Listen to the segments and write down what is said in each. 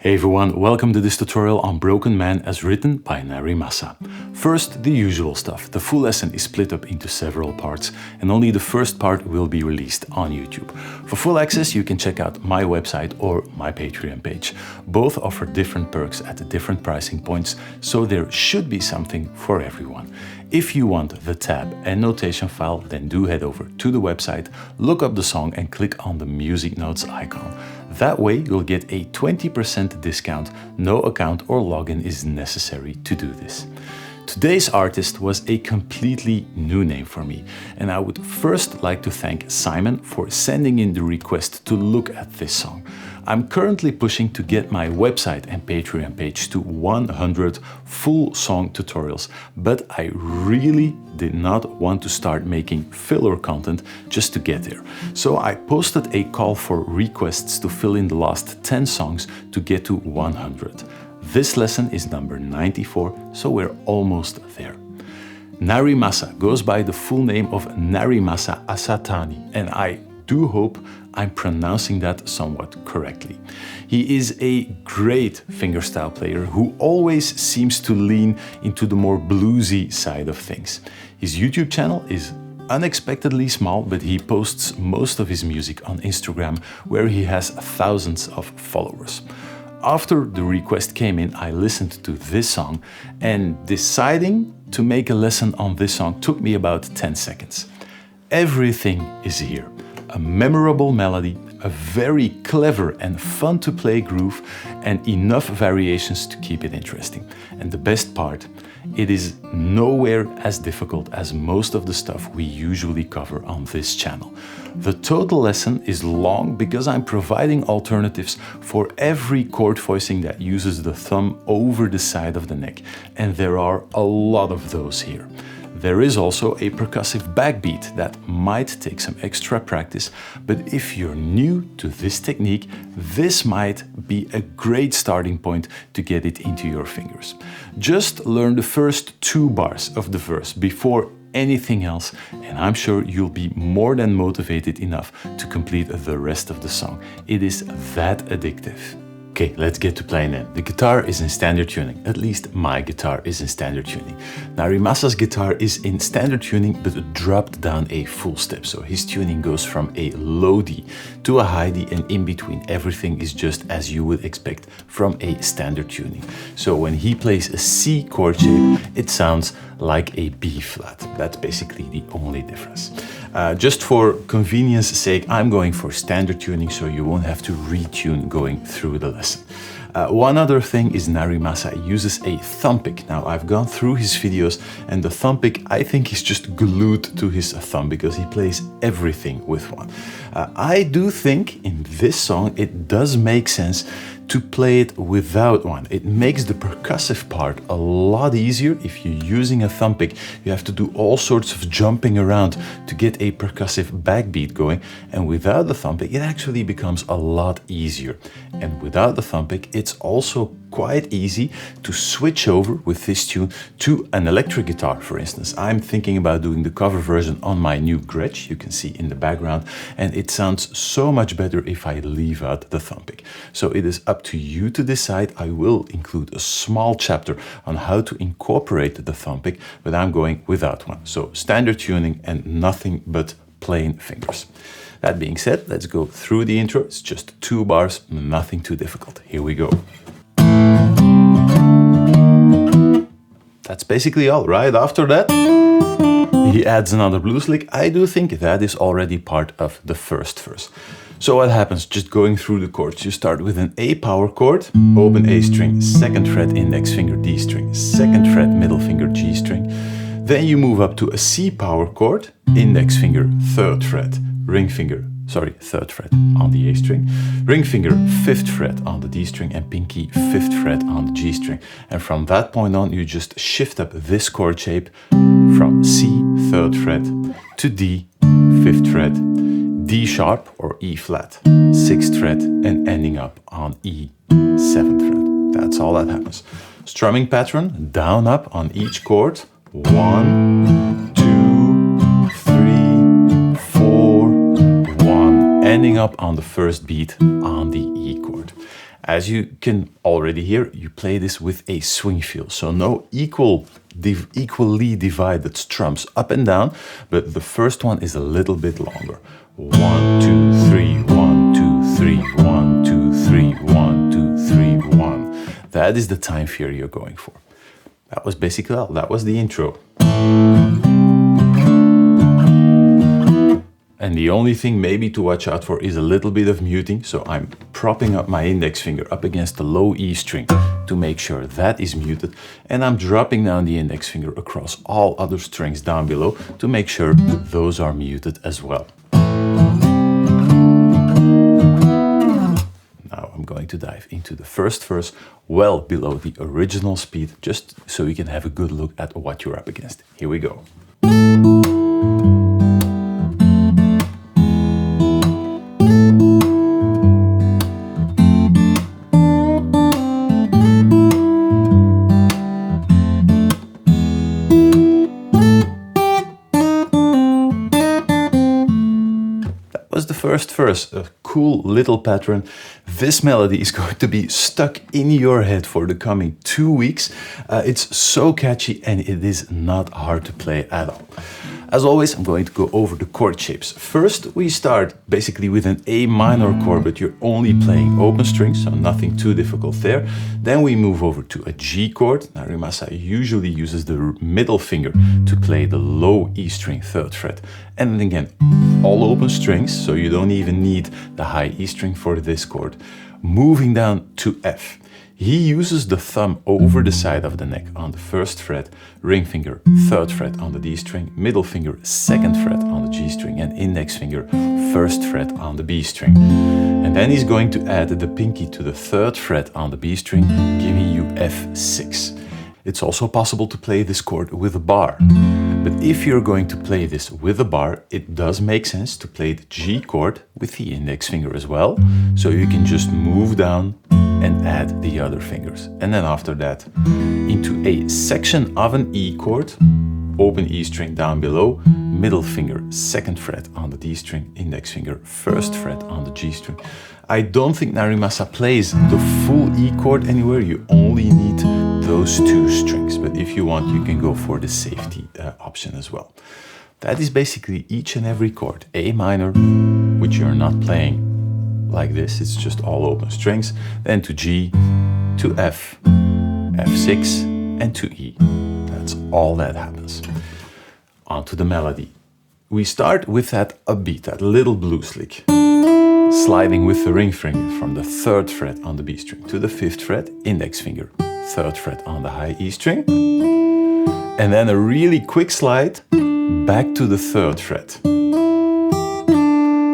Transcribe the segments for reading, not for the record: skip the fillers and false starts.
Hey everyone, welcome to this tutorial on Broken Man as written by Narimasa. First, the usual stuff. The full lesson is split up into several parts and only the first part will be released on YouTube. For full access, you can check out my website or my Patreon page. Both offer different perks at different pricing points, so there should be something for everyone. If you want the tab and notation file, then do head over to the website, look up the song and click on the music notes icon. That way you'll get a 20% discount. No account or login is necessary to do this. Today's artist was a completely new name for me, and I would first like to thank Simon for sending in the request to look at this song. I'm currently pushing to get my website and Patreon page to 100 full song tutorials, but I really did not want to start making filler content just to get there. So I posted a call for requests to fill in the last 10 songs to get to 100. This lesson is number 94, so we're almost there. Narimasa goes by the full name of Narimasa Asatani, and I do hope I'm pronouncing that somewhat correctly. He is a great fingerstyle player who always seems to lean into the more bluesy side of things. His YouTube channel is unexpectedly small, but he posts most of his music on Instagram, where he has thousands of followers. After the request came in, I listened to this song, and deciding to make a lesson on this song took me about 10 seconds. Everything is here. A memorable melody, a very clever and fun to play groove, and enough variations to keep it interesting. And the best part, it is nowhere as difficult as most of the stuff we usually cover on this channel. The total lesson is long because I'm providing alternatives for every chord voicing that uses the thumb over the side of the neck, and there are a lot of those here. There is also a percussive backbeat that might take some extra practice, but if you're new to this technique, this might be a great starting point to get it into your fingers. Just learn the first 2 bars of the verse before anything else, and I'm sure you'll be more than motivated enough to complete the rest of the song. It is that addictive. Okay, let's get to playing then. The guitar is in standard tuning, at least my guitar is in standard tuning. Narimasa's guitar is in standard tuning but dropped down a full step, so his tuning goes from a low D to a high D, and in between everything is just as you would expect from a standard tuning. So when he plays a C chord shape, it sounds like a B flat. That's basically the only difference. Just for convenience sake, I'm going for standard tuning so you won't have to retune going through the lesson. One other thing is Narimasa uses a thumb pick. Now I've gone through his videos and the thumb pick I think is just glued to his thumb because he plays everything with one. I do think in this song it does make sense to play it without one. It makes the percussive part a lot easier. If you're using a thumb pick, you have to do all sorts of jumping around to get a percussive backbeat going, and without the thumb pick it actually becomes a lot easier. And without the thumb pick it's also quite easy to switch over with this tune to an electric guitar, for instance. I'm thinking about doing the cover version on my new Gretsch, you can see in the background, and it sounds so much better if I leave out the thumb pick. So it is up to you to decide. I will include a small chapter on how to incorporate the thumb pick, but I'm going without one. So standard tuning and nothing but plain fingers. That being said, let's go through the intro. It's just 2 bars, nothing too difficult. Here we go. That's basically all, right? After that, he adds another blues lick. I do think that is already part of the first verse. So what happens, just going through the chords, you start with an A power chord, open A string, 2nd fret, index finger, D string, 2nd fret, middle finger, G string. Then you move up to a C power chord, index finger, 3rd fret, ring finger, 3rd fret on the A string, ring finger 5th fret on the D string, and pinky 5th fret on the G string. And from that point on, you just shift up this chord shape from C 3rd fret to D 5th fret, D sharp or E flat 6th fret, and ending up on E 7th fret. That's all that happens. Strumming pattern, down up on each chord, 1, 2, 3, 4, 1, ending up on the first beat on the E chord. As you can already hear, you play this with a swing feel. So no equally divided strums up and down, but the first one is a little bit longer. 1, 2, 3, 1, 2, 3, 1, 2, 3, 1, 2, 3, 1. That is the time fear you're going for. That was basically all. That was the intro. And the only thing maybe to watch out for is a little bit of muting. So I'm propping up my index finger up against the low E string to make sure that is muted. And I'm dropping down the index finger across all other strings down below to make sure those are muted as well. Now I'm going to dive into the first verse well below the original speed, just so you can have a good look at what you're up against. Here we go. First verse, a cool little pattern. This melody is going to be stuck in your head for the coming 2 weeks. It's so catchy and it is not hard to play at all. As always, I'm going to go over the chord shapes. First, we start basically with an A minor chord, but you're only playing open strings, so nothing too difficult there. Then we move over to a G chord. Narimasa usually uses the middle finger to play the low E string 3rd fret. And then again, all open strings, so you don't even need the high E string for this chord. Moving down to F. He uses the thumb over the side of the neck on the 1st fret, ring finger 3rd fret on the D string, middle finger 2nd fret on the G string, and index finger 1st fret on the B string. And then he's going to add the pinky to the 3rd fret on the B string, giving you F6. It's also possible to play this chord with a bar. But if you're going to play this with a bar, it does make sense to play the G chord with the index finger as well. So you can just move down and add the other fingers. And then after that, into a section of an E chord, open E string down below, middle finger 2nd fret on the D string, index finger 1st fret on the G string. I don't think Narimasa plays the full E chord anywhere. You only need those 2 strings, but if you want, you can go for the safety option as well. That is basically each and every chord. A minor, which you're not playing like this, it's just all open strings, then to G, to F, F6, and to E. That's all that happens. On to the melody. We start with that upbeat, that little blues lick, sliding with the ring finger from the 3rd fret on the B string to the 5th fret, index finger 3rd fret on the high E string, and then a really quick slide back to the 3rd fret.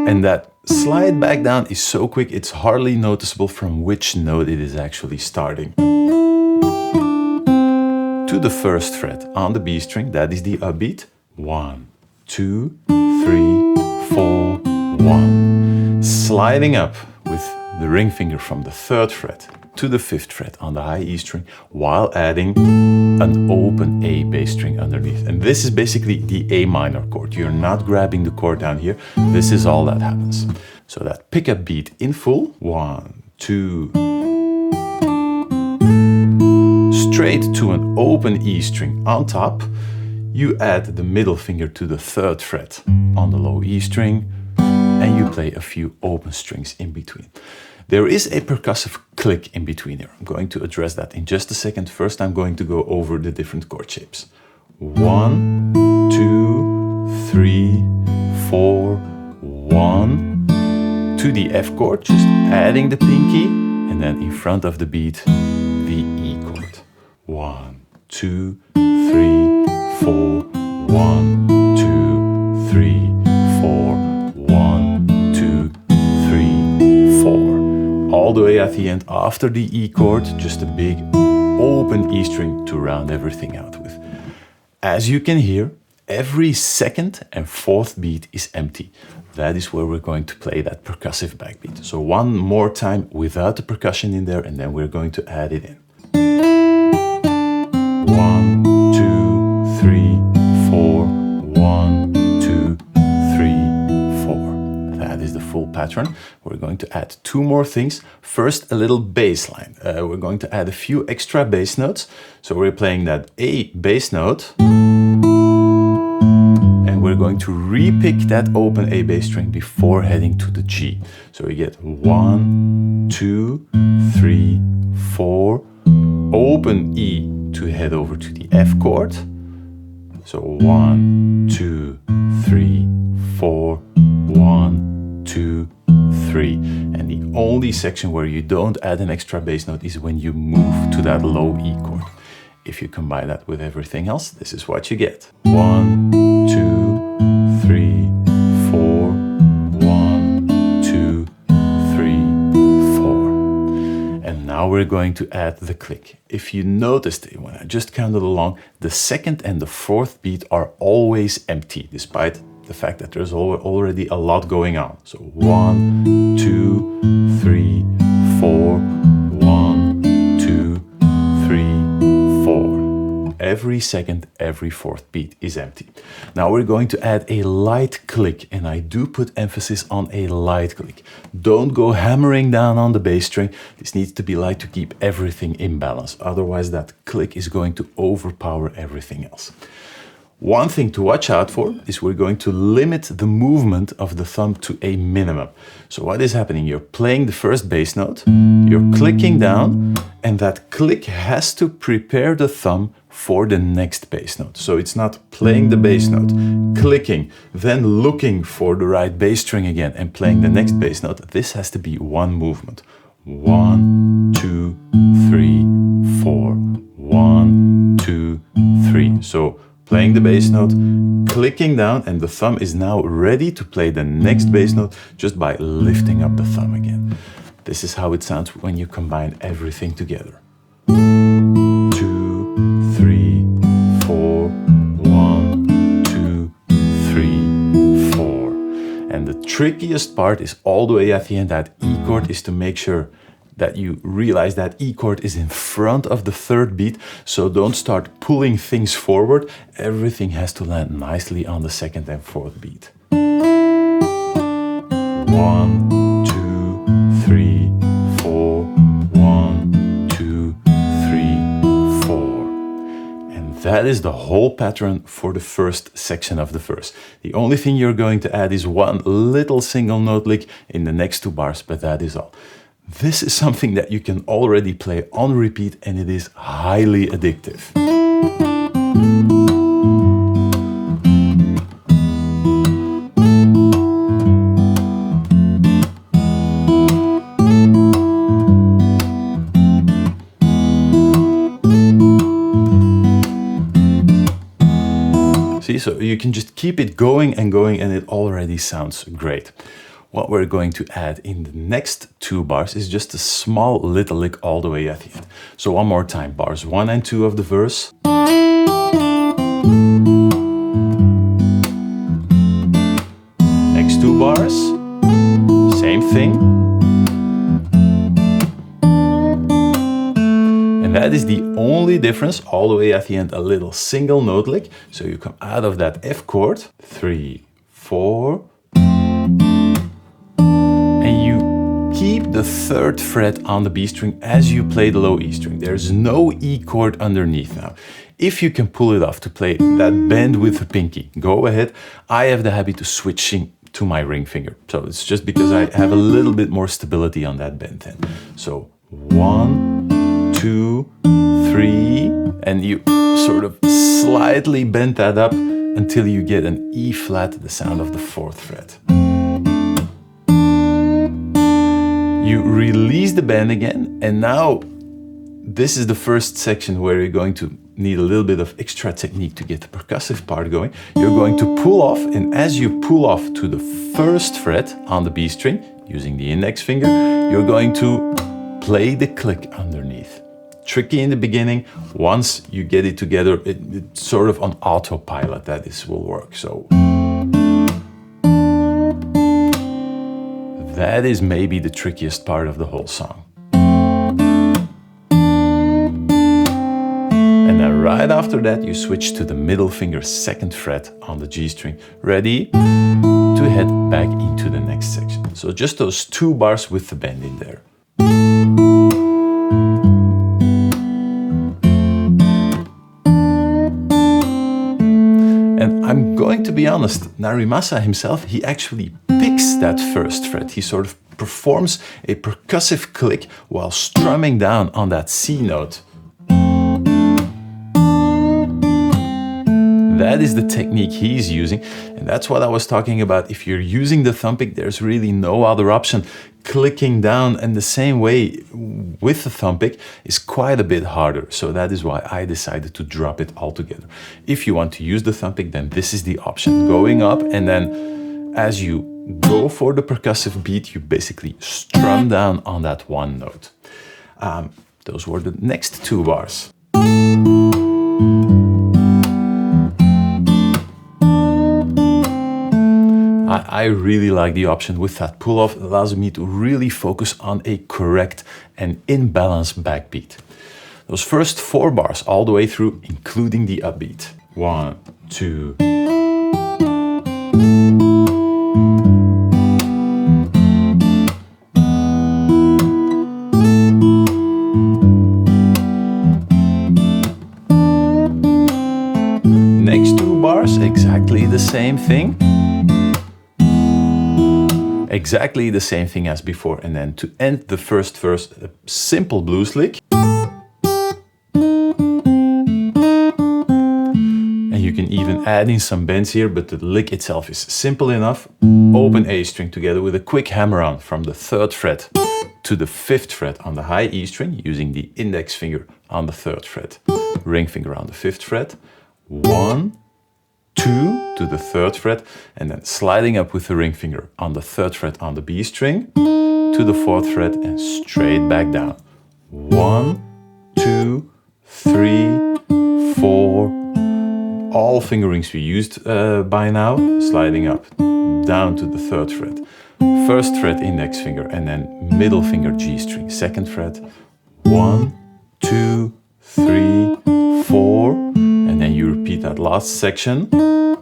And that slide back down is so quick, it's hardly noticeable from which note it is actually starting. To the 1st fret on the B string, that is the upbeat. 1, 2, 3, 4, 1. Sliding up with the ring finger from the 3rd fret to the 5th fret on the high E string, while adding an open A bass string underneath. And this is basically the A minor chord. You're not grabbing the chord down here. This is all that happens. So that pickup beat in full, 1, 2, straight to an open E string on top. You add the middle finger to the 3rd fret on the low E string, and you play a few open strings in between. There is a percussive click in between here. I'm going to address that in just a second. First, I'm going to go over the different chord shapes. 1, 2, 3, 4, 1. To the F chord, just adding the pinky, and then in front of the beat, the E chord. 1, 2, 3, 4, 1, 2, 3, 4, 1, 2, 3, 4. All the way at the end, after the E chord, just a big open E string to round everything out with. As you can hear, every 2nd and 4th beat is empty. That is where we're going to play that percussive backbeat. So one more time without the percussion in there, and then we're going to add it in. 1, 2, 3, 4, 1, 2, 3, 4. That is the full pattern. pattern, we're going to add two more things. First, a little bass line. We're going to add a few extra bass notes. So we're playing that A bass note, and we're going to repick that open A bass string before heading to the G. So we get 1, 2, 3, 4, open E to head over to the F chord. So 1, 2, 3, 4, 1, 2, 3. And the only section where you don't add an extra bass note is when you move to that low E chord. If you combine that with everything else, this is what you get. 1, 2, 3, 4, 1, 2, 3, 4. And now we're going to add the click. If you noticed it, when I just counted along, the second and the fourth beat are always empty, despite the fact that there's already a lot going on. So 1, 2, 3, 4, 1, 2, 3, 4. Every second, every fourth beat is empty. Now we're going to add a light click, and I do put emphasis on a light click. Don't go hammering down on the bass string. This needs to be light to keep everything in balance. Otherwise, that click is going to overpower everything else. One thing to watch out for is we're going to limit the movement of the thumb to a minimum. So what is happening? You're playing the first bass note, you're clicking down, and that click has to prepare the thumb for the next bass note. So it's not playing the bass note, clicking, then looking for the right bass string again and playing the next bass note. This has to be one movement. 1, 2, 3, 4. 1, 2, 3. So playing the bass note, clicking down, and the thumb is now ready to play the next bass note just by lifting up the thumb again. This is how it sounds when you combine everything together. 2, 3, 4, 1, 2, 3, 4. And the trickiest part is all the way at the end. That E chord is to make sure that you realize that E chord is in front of the third beat, so don't start pulling things forward. Everything has to land nicely on the second and fourth beat. 1, 2, 3, 4, 1, 2, 3, 4. And that is the whole pattern for the first section of the verse. The only thing you're going to add is one little single note lick in the next two bars, but that is all. This is something that you can already play on repeat, and it is highly addictive. See, so you can just keep it going and going, and it already sounds great. What we're going to add in the next two bars is just a small little lick all the way at the end. So one more time, bars 1 and 2 of the verse. Next two bars, same thing. And that is the only difference, all the way at the end, a little single note lick. So you come out of that F chord, 3, 4, keep the third fret on the B string as you play the low E string. There's no E chord underneath now. If you can pull it off to play that bend with the pinky, go ahead. I have the habit of switching to my ring finger. So it's just because I have a little bit more stability on that bend then. So 1, 2, 3, and you sort of slightly bend that up until you get an E flat, the sound of the fourth fret. You release the bend again, and now this is the first section where you're going to need a little bit of extra technique to get the percussive part going. You're going to pull off, and as you pull off to the first fret on the B string, using the index finger, you're going to play the click underneath. Tricky in the beginning. Once you get it together, it's sort of on autopilot that this will work. So that is maybe the trickiest part of the whole song. And then right after that, you switch to the middle finger second fret on the G string. Ready to head back into the next section. So just those 2 bars with the bend in there. And I'm going to be honest, Narimasa himself, he actually picks that first fret. He sort of performs a percussive click while strumming down on that C note. That is the technique he's using, and that's what I was talking about. If you're using the thumb pick, there's really no other option. Clicking down in the same way with the thumb pick is quite a bit harder, so that is why I decided to drop it altogether. If you want to use the thumb pick, then this is the option. Going up, and then as you go for the percussive beat, you basically strum down on that one note. Those were the next 2 bars. I really like the option with that pull-off. It allows me to really focus on a correct and in balance backbeat. Those first 4 bars all the way through, including the upbeat. 1, 2. Next 2 bars, exactly the same thing. Exactly the same thing as before, and then to end the first verse, a simple blues lick. And you can even add in some bends here, but the lick itself is simple enough. Open A string together with a quick hammer on from the 3rd fret to the 5th fret on the high E string, using the index finger on the 3rd fret, ring finger on the 5th fret. 1, 2 to the 3rd fret, and then sliding up with the ring finger on the 3rd fret on the B string to the 4th fret and straight back down. 1, 2, 3, 4. All fingerings we used by now, sliding up, down to the 3rd fret. 1st fret index finger, and then middle finger G string, 2nd fret. 1, 2, 3, 4. And then you repeat that last section.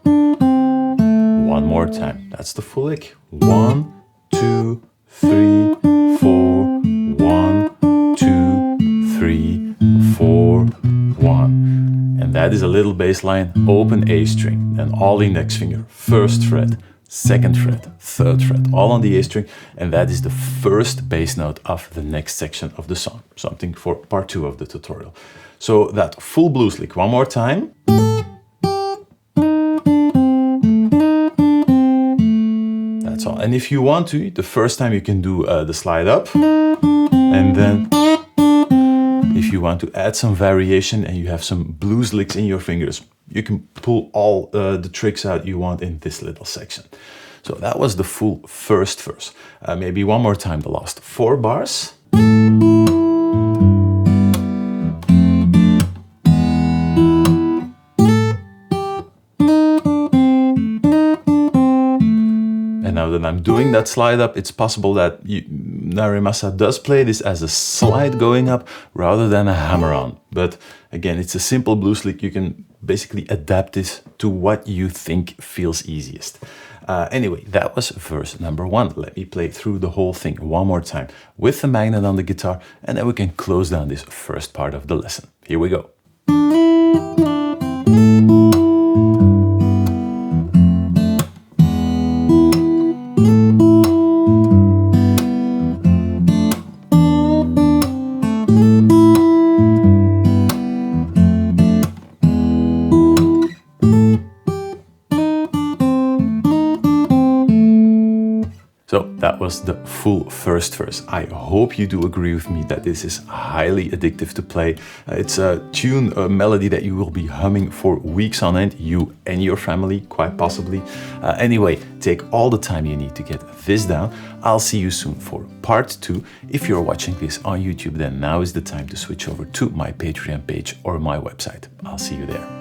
1 more time. That's the full lick. 1, 2, 3, 4. 1, 2, 3, 4, 1. And that is a little bass line. Open A string, then all index finger, 1st fret, 2nd fret, 3rd fret, all on the A string, and that is the first bass note of the next section of the song. Something for part 2 of the tutorial. So that full blues lick one more time. That's all. And if you want to, the first time you can do the slide up, and then if you want to add some variation and you have some blues licks in your fingers, you can pull all the tricks out you want in this little section. So that was the full first verse. Maybe one more time, the last 4 bars. And now that I'm doing that slide up, it's possible that Narimasa does play this as a slide going up rather than a hammer on. But again, it's a simple blues lick. You can basically adapt this to what you think feels easiest. Anyway, that was verse number 1. Let me play through the whole thing one more time with the magnet on the guitar, and then we can close down this first part of the lesson. Here we go. So that was the full first verse. I hope you do agree with me that this is highly addictive to play. It's a tune, a melody that you will be humming for weeks on end, you and your family, quite possibly. Anyway, take all the time you need to get this down. I'll see you soon for part 2. If you're watching this on YouTube, then now is the time to switch over to my Patreon page or my website. I'll see you there.